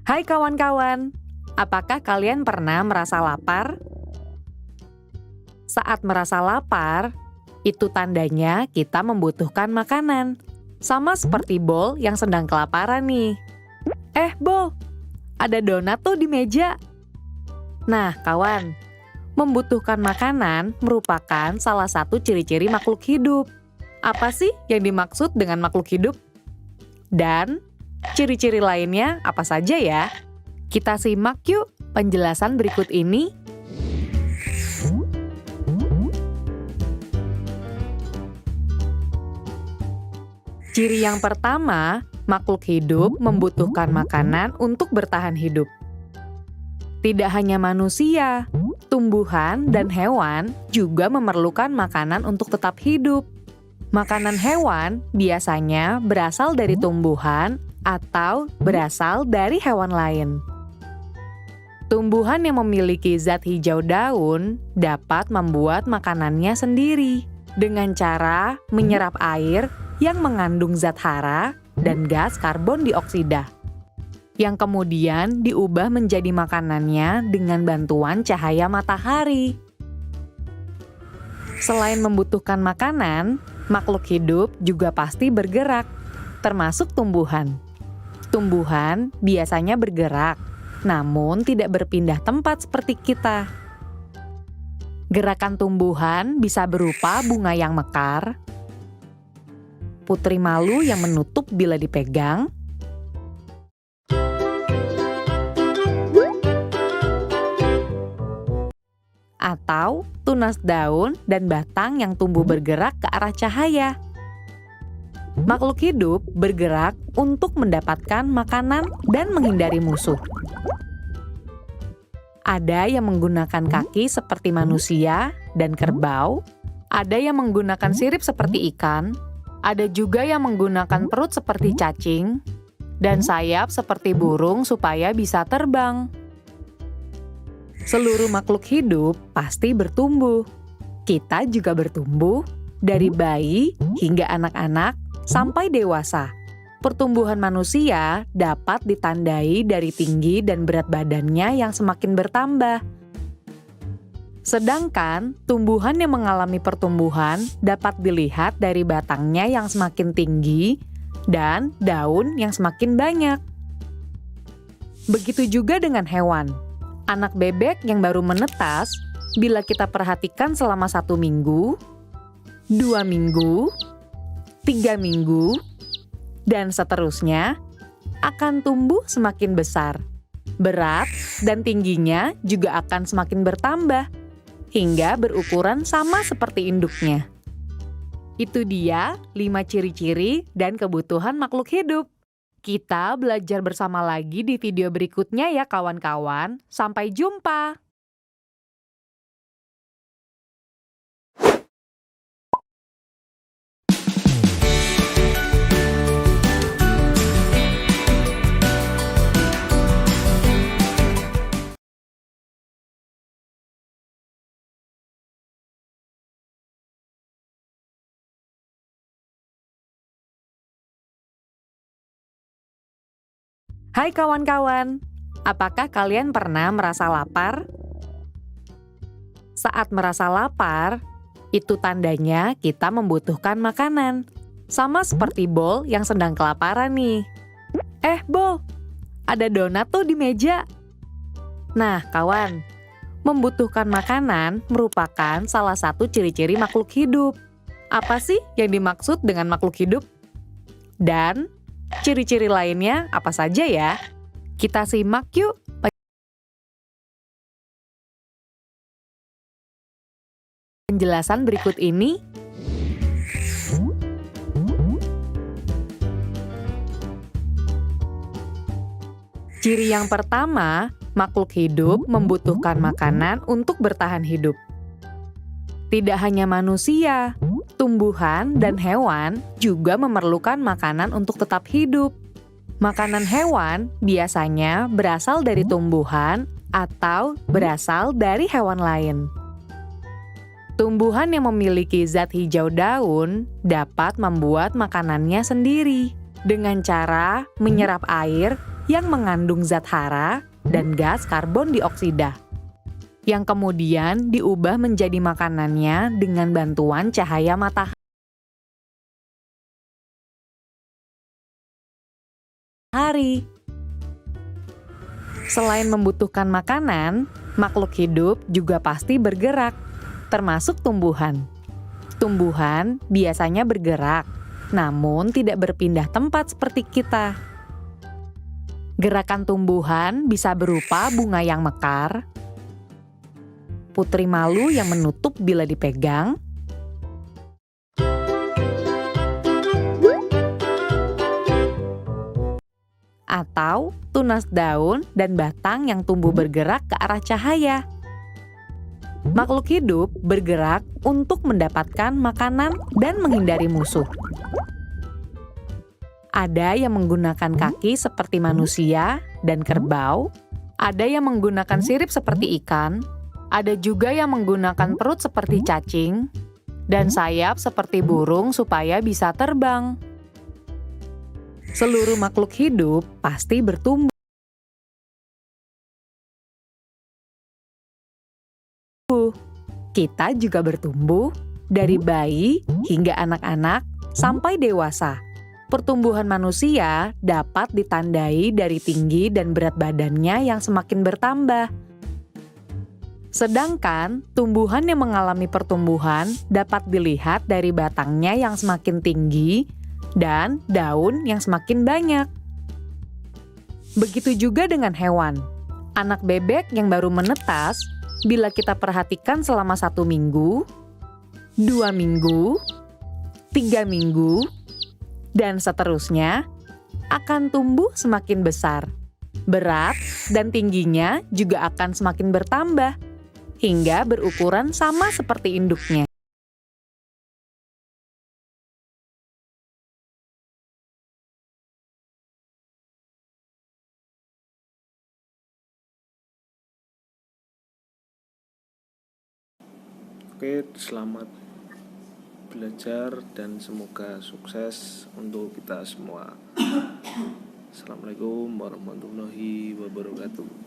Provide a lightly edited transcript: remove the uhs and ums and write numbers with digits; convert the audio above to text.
Hai kawan-kawan, apakah kalian pernah merasa lapar? Saat merasa lapar, itu tandanya kita membutuhkan makanan. Sama seperti Bol yang sedang kelaparan nih. Bol, ada donat tuh di meja. Nah, kawan, membutuhkan makanan merupakan salah satu ciri-ciri makhluk hidup. Apa sih yang dimaksud dengan makhluk hidup? Dan ciri-ciri lainnya apa saja ya? Kita simak yuk penjelasan berikut ini. Ciri yang pertama, makhluk hidup membutuhkan makanan untuk bertahan hidup. Tidak hanya manusia, tumbuhan dan hewan juga memerlukan makanan untuk tetap hidup. Makanan hewan biasanya berasal dari tumbuhan atau berasal dari hewan lain. Tumbuhan yang memiliki zat hijau daun dapat membuat makanannya sendiri dengan cara menyerap air yang mengandung zat hara dan gas karbon dioksida, yang kemudian diubah menjadi makanannya dengan bantuan cahaya matahari. Selain membutuhkan makanan, makhluk hidup juga pasti bergerak, termasuk tumbuhan. Tumbuhan biasanya bergerak, namun tidak berpindah tempat seperti kita. Gerakan tumbuhan bisa berupa bunga yang mekar, putri malu yang menutup bila dipegang, atau tunas daun dan batang yang tumbuh bergerak ke arah cahaya. Makhluk hidup bergerak untuk mendapatkan makanan dan menghindari musuh. Ada yang menggunakan kaki seperti manusia dan kerbau, ada yang menggunakan sirip seperti ikan, ada juga yang menggunakan perut seperti cacing, dan sayap seperti burung supaya bisa terbang. Seluruh makhluk hidup pasti bertumbuh. Kita juga bertumbuh, dari bayi hingga anak-anak sampai dewasa. Pertumbuhan manusia dapat ditandai dari tinggi dan berat badannya yang semakin bertambah. Sedangkan tumbuhan yang mengalami pertumbuhan dapat dilihat dari batangnya yang semakin tinggi dan daun yang semakin banyak. Begitu juga dengan hewan. Anak bebek yang baru menetas, bila kita perhatikan selama 1 minggu, 2 minggu, 3 minggu, dan seterusnya, akan tumbuh semakin besar. Berat dan tingginya juga akan semakin bertambah, hingga berukuran sama seperti induknya. Itu dia 5 ciri-ciri dan kebutuhan makhluk hidup. Kita belajar bersama lagi di video berikutnya ya kawan-kawan. Sampai jumpa! Hai kawan-kawan, apakah kalian pernah merasa lapar? Saat merasa lapar, itu tandanya kita membutuhkan makanan. Sama seperti Bol yang sedang kelaparan nih. Bol, ada donat tuh di meja. Nah, kawan, membutuhkan makanan merupakan salah satu ciri-ciri makhluk hidup. Apa sih yang dimaksud dengan makhluk hidup? Dan ciri-ciri lainnya apa saja ya? Kita simak yuk penjelasan berikut ini. Ciri yang pertama, makhluk hidup membutuhkan makanan untuk bertahan hidup. Tidak hanya manusia, tumbuhan dan hewan juga memerlukan makanan untuk tetap hidup. Makanan hewan biasanya berasal dari tumbuhan atau berasal dari hewan lain. Tumbuhan yang memiliki zat hijau daun dapat membuat makanannya sendiri dengan cara menyerap air yang mengandung zat hara dan gas karbon dioksida, yang kemudian diubah menjadi makanannya dengan bantuan cahaya matahari. Selain membutuhkan makanan, makhluk hidup juga pasti bergerak, termasuk tumbuhan. Tumbuhan biasanya bergerak, namun tidak berpindah tempat seperti kita. Gerakan tumbuhan bisa berupa bunga yang mekar, putri malu yang menutup bila dipegang, atau tunas daun dan batang yang tumbuh bergerak ke arah cahaya. Makhluk hidup bergerak untuk mendapatkan makanan dan menghindari musuh. Ada yang menggunakan kaki seperti manusia dan kerbau, ada yang menggunakan sirip seperti ikan, ada juga yang menggunakan perut seperti cacing, dan sayap seperti burung supaya bisa terbang. Seluruh makhluk hidup pasti bertumbuh. Kita juga bertumbuh dari bayi hingga anak-anak sampai dewasa. Pertumbuhan manusia dapat ditandai dari tinggi dan berat badannya yang semakin bertambah. Sedangkan tumbuhan yang mengalami pertumbuhan dapat dilihat dari batangnya yang semakin tinggi dan daun yang semakin banyak. Begitu juga dengan hewan. Anak bebek yang baru menetas, bila kita perhatikan selama 1 minggu, 2 minggu, 3 minggu, dan seterusnya, akan tumbuh semakin besar. Berat dan tingginya juga akan semakin bertambah, hingga berukuran sama seperti induknya. Oke, selamat belajar dan semoga sukses untuk kita semua. Assalamualaikum warahmatullahi wabarakatuh.